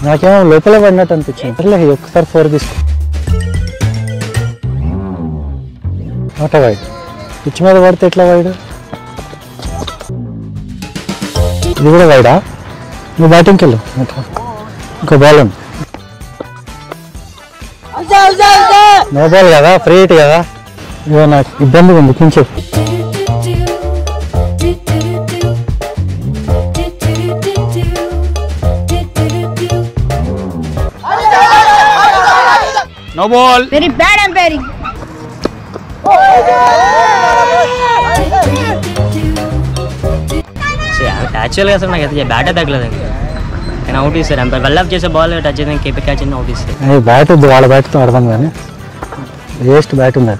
నాకేమో లోపలే పడినట్టు అనిపించింది. అట్లా ఒక్కసారి 4 తీసుకో. అట్లా వైడ్ పిచ్ మీద పడితే ఎట్లా వైడ్? ఇది కూడా వైడా? నువ్వు బ్యాటింగ్కి వెళ్ళు. ఇంకో బాల్ ఉంది. నో బాల్ కదా, ఫ్రీ హిట్ కదా. ఇవో నాకు ఇబ్బందిగా ఉంది కొంచెం. No ball. Very bad umpiring. యాక్చువల్గా అసలు నాకైతే బ్యాటే తగ్గలేదు. కానీ అవుట్ ఇస్తారు అంపైర్. వల్లప్ చేసే బాల్ టచ్ అయితే కేపీ క్యాచ్ అయినా అవుట్ ఇస్తారు. బ్యాట్ ఉంది, వాళ్ళ బ్యాట్తో ఆడదాం కానీ వేస్ట్ బ్యాట్ ఉంది.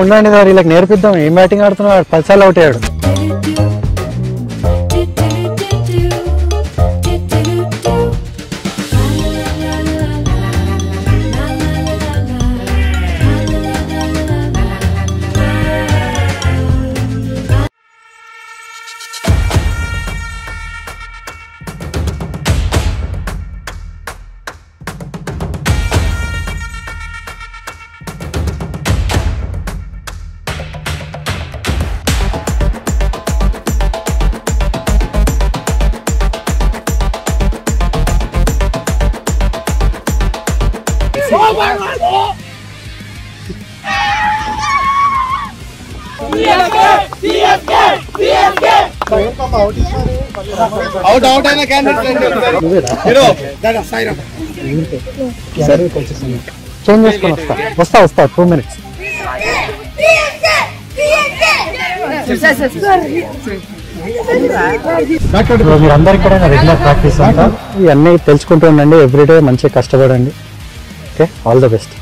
ఉండండి సార్, వీళ్ళకి నేర్పిద్దాం. ఏం బ్యాటింగ్ ఆడుతున్నాడు, 10 సార్లు అవుట్ అయ్యాడు. అవుట్ అయిన క్యాండిడేట్ చేంజ్ చేసుకొని వస్తా 2 minutes. మీరు అందరు ఇక్కడ రెగ్యులర్ ప్రాక్టీస్ అంతా ఇవన్నీ తెలుసుకుంటూ ఉండండి. ఎవ్రీడే మంచిగా కష్టపడండి. Okay, all the best.